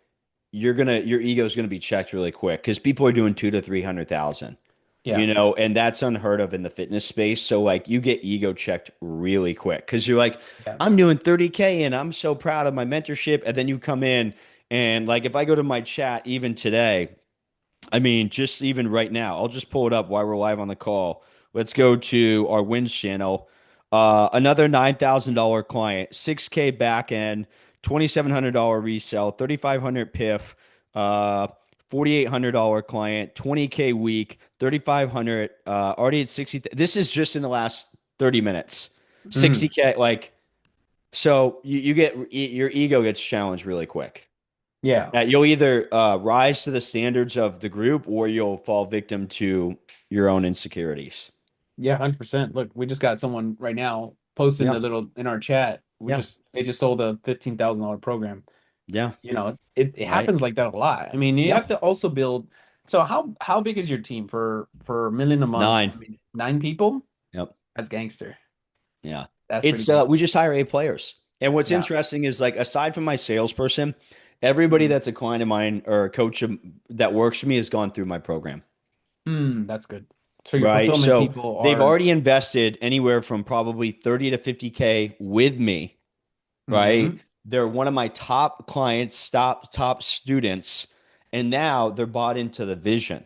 Speaker 2: your ego is gonna be checked really quick because people are doing 2 to 300,000.
Speaker 1: Yeah.
Speaker 2: And that's unheard of in the fitness space. So like you get ego checked really quick because you're like,
Speaker 1: Yeah.
Speaker 2: I'm doing 30K and I'm so proud of my mentorship. And then you come in and like if I go to my chat even today, I mean, just even right now, I'll just pull it up while we're live on the call. Let's go to our wins channel. Another $9,000 client, 6K back end, $2,700 resell, 3,500 PIF, $4,800 client, 20K week, 3,500. Already at 60. This is just in the last 30 minutes.
Speaker 1: Mhm.
Speaker 2: 60K, like, so you get your ego gets challenged really quick.
Speaker 1: Yeah.
Speaker 2: You'll either rise to the standards of the group or you'll fall victim to your own insecurities.
Speaker 1: Yeah, 100%. Look, we just got someone right now posting
Speaker 2: Yeah,
Speaker 1: the little in our chat.
Speaker 2: yeah,
Speaker 1: They just sold a $15,000 program.
Speaker 2: yeah,
Speaker 1: You know, it
Speaker 2: right.
Speaker 1: happens like that a lot. I mean, you
Speaker 2: Yeah,
Speaker 1: have to also build. So how big is your team for a million a month?
Speaker 2: nine.
Speaker 1: I mean, 9 people?
Speaker 2: Yep.
Speaker 1: That's gangster.
Speaker 2: Yeah.
Speaker 1: That's pretty
Speaker 2: It's
Speaker 1: gangster.
Speaker 2: we just hire A players. And what's
Speaker 1: Yeah.
Speaker 2: interesting is like aside from my salesperson, everybody
Speaker 1: Mm.
Speaker 2: that's a client of mine or a coach that works for me has gone through my program.
Speaker 1: That's good. So your
Speaker 2: Right.
Speaker 1: fulfillment
Speaker 2: So
Speaker 1: people
Speaker 2: they've
Speaker 1: are.
Speaker 2: already invested anywhere from probably 30 to 50K with me, right?
Speaker 1: Hmm.
Speaker 2: They're one of my top clients, top students, and now they're bought into the vision.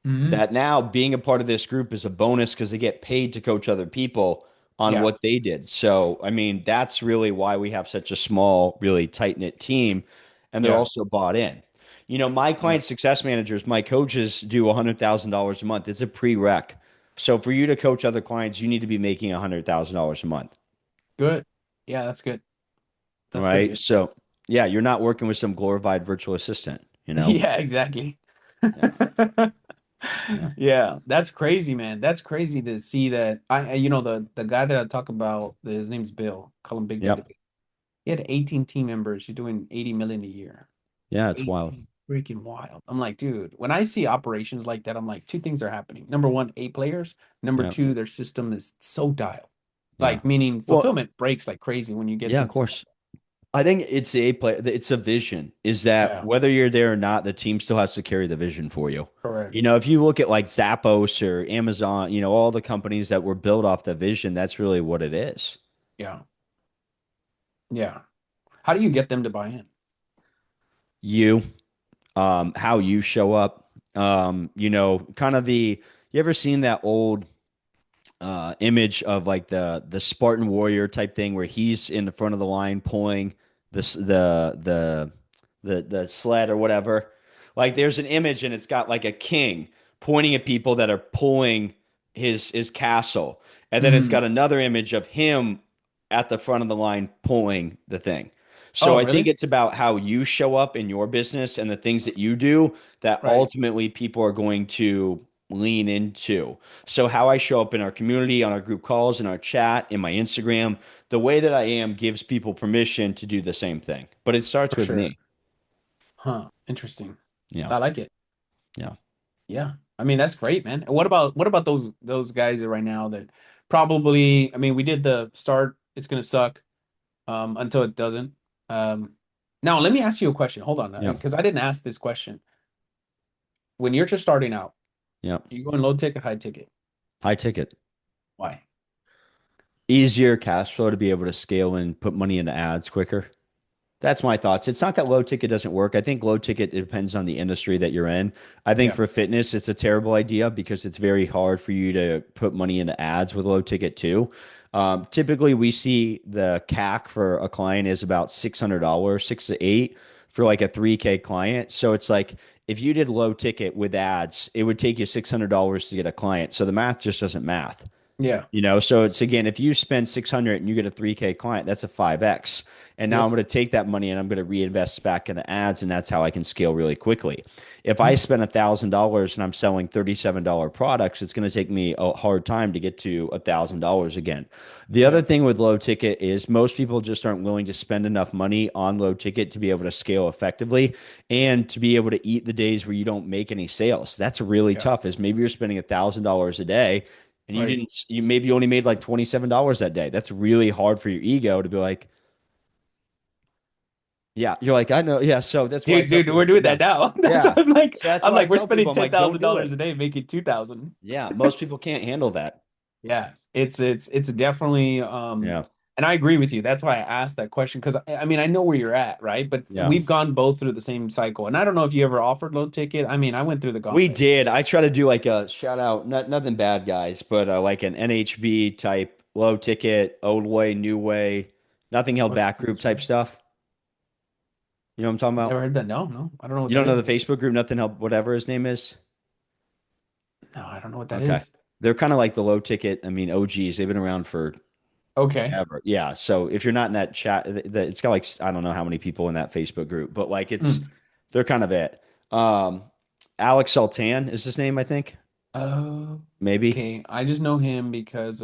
Speaker 1: Hmm.
Speaker 2: That now being a part of this group is a bonus because they get paid to coach other people on
Speaker 1: Yeah.
Speaker 2: what they did. So, I mean, that's really why we have such a small, really tight-knit team, and they're
Speaker 1: Yeah.
Speaker 2: also bought in. My
Speaker 1: Yeah.
Speaker 2: client success managers, my coaches do $100,000 a month. It's a prereq. So for you to coach other clients, you need to be making $100,000 a month.
Speaker 1: Good. Yeah, that's good.
Speaker 2: All
Speaker 1: That's pretty
Speaker 2: right.
Speaker 1: good.
Speaker 2: So yeah, you're not working with some glorified virtual assistant.
Speaker 1: Yeah, exactly.
Speaker 2: Yeah. Yeah.
Speaker 1: Yeah, that's crazy, man. That's crazy to see that. The guy that I talk about, his name's Bill. Call him Big Daddy.
Speaker 2: Yep.
Speaker 1: He had 18 team members. He's doing 80 million a year.
Speaker 2: Yeah, it's wild.
Speaker 1: 18, freaking wild. I'm like, dude, when I see operations like that, I'm like, two things are happening. Number one, A players. Number
Speaker 2: Yeah.
Speaker 1: two, their system is so dialed.
Speaker 2: Yeah.
Speaker 1: Like, meaning
Speaker 2: Well,
Speaker 1: fulfillment breaks like crazy when you get
Speaker 2: yeah,
Speaker 1: to
Speaker 2: of
Speaker 1: this.
Speaker 2: course. I think it's a play. It's a vision. Is that
Speaker 1: Yeah,
Speaker 2: whether you're there or not, the team still has to carry the vision for you.
Speaker 1: correct.
Speaker 2: If you look at like Zappos or Amazon, all the companies that were built off the vision, that's really what it is.
Speaker 1: Yeah, yeah. How do you get them to buy in?
Speaker 2: You, how you show up, kind of you ever seen that old image of like the Spartan warrior type thing where he's in the front of the line pulling this the sled or whatever. Like there's an image and it's got like a king pointing at people that are pulling his castle, and then it's
Speaker 1: Hmm.
Speaker 2: got another image of him at the front of the line pulling the thing. So
Speaker 1: Oh,
Speaker 2: I think
Speaker 1: really?
Speaker 2: it's about how you show up in your business and the things that you do that
Speaker 1: Right.
Speaker 2: ultimately people are going to lean into. So how I show up in our community, on our group calls, in our chat, in my Instagram, the way that I am gives people permission to do the same thing. But it starts
Speaker 1: For
Speaker 2: with
Speaker 1: sure.
Speaker 2: me.
Speaker 1: Huh. Interesting.
Speaker 2: Yeah.
Speaker 1: I like it.
Speaker 2: Yeah.
Speaker 1: Yeah. I mean, that's great, man. And what about those guys that right now that probably, I mean, we did the start, it's gonna suck until it doesn't. Um Now let me ask you a question. Hold on,
Speaker 2: Yeah.
Speaker 1: because I didn't ask this question. When you're just starting out,
Speaker 2: Yeah.
Speaker 1: you going low ticket, high ticket.
Speaker 2: High ticket.
Speaker 1: Why?
Speaker 2: Easier cash flow to be able to scale and put money into ads quicker. That's my thoughts. It's not that low ticket doesn't work. I think low ticket depends on the industry that you're in. I think
Speaker 1: Yeah.
Speaker 2: for fitness, it's a terrible idea because it's very hard for you to put money into ads with low ticket too. Typically, we see the CAC for a client is about $600, 6 to 8 for like a 3K client. So it's like if you did low ticket with ads, it would take you $600 to get a client. So the math just doesn't math.
Speaker 1: Yeah.
Speaker 2: So it's again, if you spend 600 and you get a 3K client, that's a 5X. And now I'm
Speaker 1: Yep.
Speaker 2: going to take that money and I'm going to reinvest back into ads, and that's how I can scale really quickly. If I
Speaker 1: Mm.
Speaker 2: spend $1,000 and I'm selling $37 products, it's going to take me a hard time to get to $1,000 again. The other
Speaker 1: Yeah.
Speaker 2: thing with low ticket is most people just aren't willing to spend enough money on low ticket to be able to scale effectively and to be able to eat the days where you don't make any sales. That's really
Speaker 1: Yeah.
Speaker 2: tough, is maybe you're spending $1,000 a day and
Speaker 1: Right.
Speaker 2: you maybe only made like $27 that day. That's really hard for your ego to be like, yeah, you're like, I know. Yeah. So that's why I tell
Speaker 1: Dude, we're
Speaker 2: people,
Speaker 1: doing
Speaker 2: yeah,
Speaker 1: that now. That's
Speaker 2: yeah.
Speaker 1: what
Speaker 2: So that's
Speaker 1: I'm
Speaker 2: why I
Speaker 1: like, we're
Speaker 2: tell
Speaker 1: spending
Speaker 2: people, I'm
Speaker 1: ten
Speaker 2: like, don't
Speaker 1: thousand
Speaker 2: do
Speaker 1: dollars
Speaker 2: it.
Speaker 1: a day, making 2,000.
Speaker 2: Yeah. Most people can't handle that.
Speaker 1: Yeah, it's definitely
Speaker 2: Yeah.
Speaker 1: and I agree with you. That's why I asked that question because I mean I know where you're at, right? But
Speaker 2: Yeah.
Speaker 1: we've gone both through the same cycle. And I don't know if you ever offered low ticket. I mean, I went through the
Speaker 2: We
Speaker 1: gauntlet.
Speaker 2: did. I try to do like a shout out, nothing bad, guys, but like an NHB type low ticket, old way, new way, nothing held
Speaker 1: What's
Speaker 2: back
Speaker 1: the
Speaker 2: group type stuff. You know what I'm talking
Speaker 1: Never
Speaker 2: about?
Speaker 1: heard that. No, no. I don't know what
Speaker 2: You
Speaker 1: that
Speaker 2: don't know
Speaker 1: is.
Speaker 2: the Facebook group, nothing held, whatever his name is?
Speaker 1: No, I don't know what that
Speaker 2: Okay.
Speaker 1: is.
Speaker 2: They're kind of like the low ticket. I mean, OGs. They've been around for
Speaker 1: Okay.
Speaker 2: ever. Yeah. So if you're not in that chat, it's got like I don't know how many people in that Facebook group, but like
Speaker 1: Mm.
Speaker 2: they're kind of it. Um, Alex Sultan is his name, I think. Maybe.
Speaker 1: Okay. I just know him because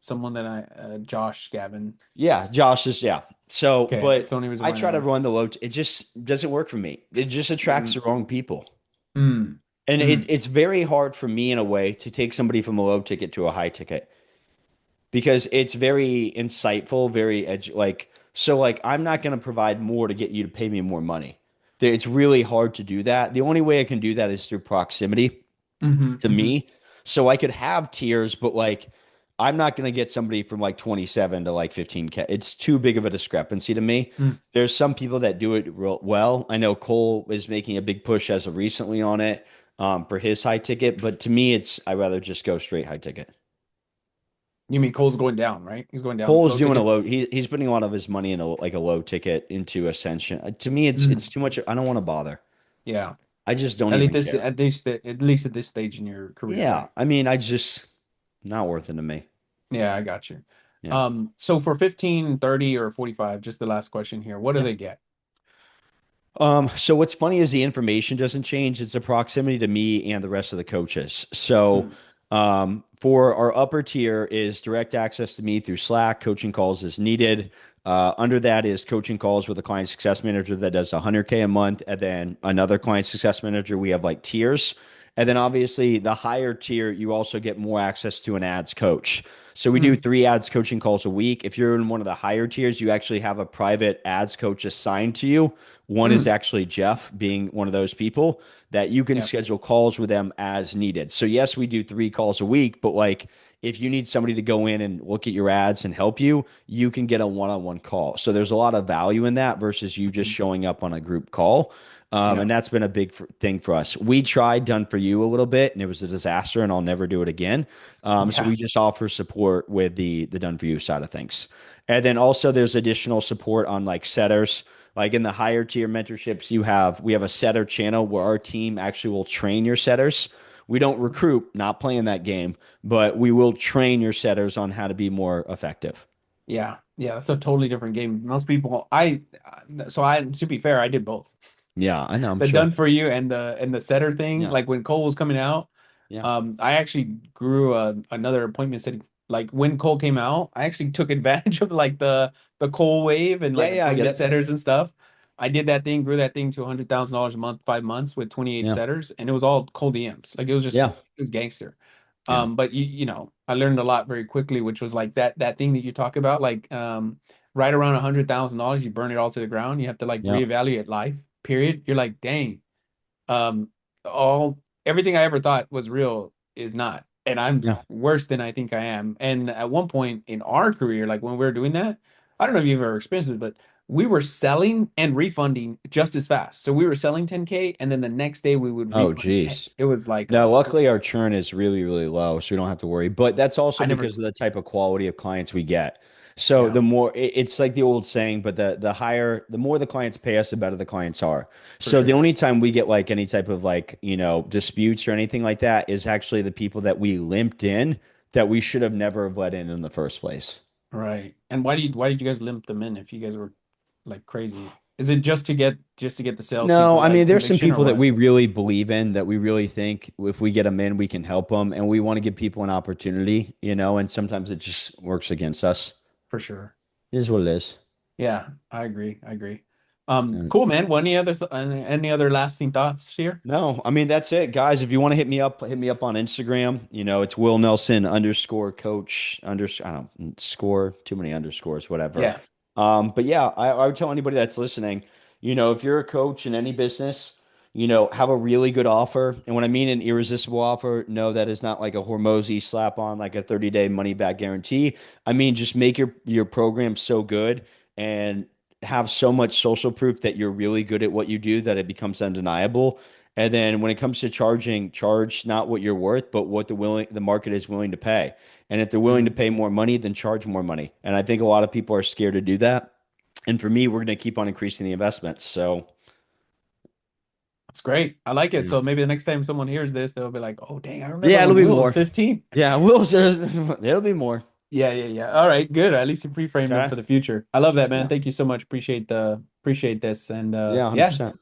Speaker 1: someone that Josh Gavin.
Speaker 2: Yeah, Josh is yeah. So,
Speaker 1: Okay, that's the
Speaker 2: but
Speaker 1: only reason
Speaker 2: I
Speaker 1: why I
Speaker 2: try to
Speaker 1: know
Speaker 2: run the low. It just doesn't work for me. It just attracts
Speaker 1: him.
Speaker 2: the wrong people,
Speaker 1: Mm,
Speaker 2: and
Speaker 1: mm,
Speaker 2: it's very hard for me in a way to take somebody from a low ticket to a high ticket because it's very insightful, very like so like I'm not going to provide more to get you to pay me more money. It's really hard to do that. The only way I can do that is through proximity
Speaker 1: mm,
Speaker 2: to
Speaker 1: mm,
Speaker 2: me. So I could have tiers, but like I'm not going to get somebody from like 27 to like 15K. It's too big of a discrepancy to me.
Speaker 1: mm.
Speaker 2: There's some people that do it real well. I know Cole is making a big push as of recently on it for his high ticket, but to me, I'd rather just go straight high ticket.
Speaker 1: You mean Cole's going down, right? He's going down
Speaker 2: Cole's
Speaker 1: low
Speaker 2: doing a
Speaker 1: ticket.
Speaker 2: low. He's putting a lot of his money in like a low ticket into Ascension. To me, it's
Speaker 1: Mm,
Speaker 2: too much. I don't want to bother.
Speaker 1: yeah.
Speaker 2: I just don't
Speaker 1: At least
Speaker 2: even
Speaker 1: this,
Speaker 2: care.
Speaker 1: at least at this stage in your career,
Speaker 2: Yeah,
Speaker 1: right?
Speaker 2: I mean, I just not worth it to me.
Speaker 1: Yeah, I got you.
Speaker 2: Yeah,
Speaker 1: So for 15, 30, or 45, just the last question here. What do
Speaker 2: yeah.
Speaker 1: they get?
Speaker 2: So what's funny is the information doesn't change. It's a proximity to me and the rest of the coaches. So,
Speaker 1: Mm,
Speaker 2: for our upper tier is direct access to me through Slack. Coaching calls as needed. Under that is coaching calls with a client success manager that does 100K a month, and then another client success manager. We have like tiers, and then obviously the higher tier, you also get more access to an ads coach. So we do
Speaker 1: mm,
Speaker 2: 3 ads coaching calls a week. If you're in one of the higher tiers, you actually have a private ads coach assigned to you. One is
Speaker 1: mm.
Speaker 2: actually Jeff being one of those people that you can
Speaker 1: Yeah.
Speaker 2: schedule calls with them as needed. So yes, we do 3 calls a week, but like if you need somebody to go in and look at your ads and help you, you can get a one-on-one call. So there's a lot of value in that versus you just
Speaker 1: Mhm.
Speaker 2: showing up on a group call.
Speaker 1: Yeah.
Speaker 2: And that's been a big thing for us. We tried Done for You a little bit, and it was a disaster, and I'll never do it again. So
Speaker 1: Yeah.
Speaker 2: we just offer support with the Done for You side of things, and then also there's additional support on like setters. Like in the higher tier mentorships, we have a setter channel where our team actually will train your setters. We don't recruit, not playing that game, but we will train your setters on how to be more effective.
Speaker 1: Yeah. Yeah. That's a totally different game. Most people, to be fair, I did both.
Speaker 2: Yeah, I know, I'm
Speaker 1: The
Speaker 2: sure.
Speaker 1: done for you and the setter thing.
Speaker 2: Yeah,
Speaker 1: Like when Cole was coming out,
Speaker 2: yeah,
Speaker 1: I actually grew another appointment setting. Like when Cole came out, I actually took advantage of like the Cole wave and
Speaker 2: yeah,
Speaker 1: like
Speaker 2: yeah. I get
Speaker 1: appointment
Speaker 2: it.
Speaker 1: setters and stuff. I did that thing, grew that thing to $100,000 a month, 5 months with 28
Speaker 2: Yeah,
Speaker 1: setters, and it was all cold DMs. Like
Speaker 2: yeah,
Speaker 1: it was gangster.
Speaker 2: yeah,
Speaker 1: But I learned a lot very quickly, which was like that thing that you talk about, like right around $100,000, you burn it all to the ground. You have to like
Speaker 2: yeah,
Speaker 1: reevaluate life, period. You're like, dang, um, all everything I ever thought was real is not, and I'm
Speaker 2: yeah.
Speaker 1: worse than I think I am. And at one point in our career, like when we were doing that, I don't know if you've ever experienced it, but we were selling and refunding just as fast. So we were selling 10K and then the next day we would
Speaker 2: Oh,
Speaker 1: refund 10.
Speaker 2: geez.
Speaker 1: It was like
Speaker 2: No, luckily our churn is really, really low, so we don't have to worry. But that's also
Speaker 1: I never,
Speaker 2: because of the type of quality of clients we get. So
Speaker 1: yeah,
Speaker 2: the more it's like the old saying, but the higher, the more the clients pay us, the better the clients are.
Speaker 1: for
Speaker 2: So the
Speaker 1: sure.
Speaker 2: only time we get like any type of like, disputes or anything like that is actually the people that we limped in that we should have never have let in the first place.
Speaker 1: Right. And why did you guys limp them in if you guys were like crazy? Is it just to get the
Speaker 2: No,
Speaker 1: salespeople
Speaker 2: I mean,
Speaker 1: like
Speaker 2: there's some
Speaker 1: conviction or
Speaker 2: people that
Speaker 1: what?
Speaker 2: we really believe in that we really think if we get them in, we can help them, and we want to give people an opportunity, and sometimes it just works against us.
Speaker 1: For sure.
Speaker 2: It is what it is.
Speaker 1: Yeah, I agree. I agree.
Speaker 2: Uh,
Speaker 1: Cool, man. Well, any other lasting thoughts here?
Speaker 2: No, I mean that's it, guys. If you want to hit me up on Instagram. It's Will Nelson underscore coach I don't score too many underscores, whatever.
Speaker 1: Yeah.
Speaker 2: But yeah, I would tell anybody that's listening, if you're a coach in any business, have a really good offer. And when I mean an irresistible offer, no, that is not like a Hormozy slap on like a 30-day money back guarantee. I mean, just make your program so good and have so much social proof that you're really good at what you do that it becomes undeniable. And then when it comes to charging, charge not what you're worth, but what the market is willing to pay. And if they're willing to
Speaker 1: Mhm.
Speaker 2: pay more money, then charge more money. And I think a lot of people are scared to do that. And for me, we're going to keep on increasing the investments. So,
Speaker 1: That's great. I like it.
Speaker 2: yeah,
Speaker 1: So maybe the next time someone hears this, they'll be like, "Oh, dang, I remember
Speaker 2: yeah, it'll
Speaker 1: when
Speaker 2: be
Speaker 1: Will was
Speaker 2: more.
Speaker 1: 15."
Speaker 2: Yeah, we'll it'll be more.
Speaker 1: Yeah, yeah, yeah. All right, good. At least you pre-framed them
Speaker 2: Okay.
Speaker 1: for the future. I love that, man.
Speaker 2: Yeah.
Speaker 1: Thank you so much. Appreciate this. And
Speaker 2: Yeah,
Speaker 1: yeah,
Speaker 2: 100%.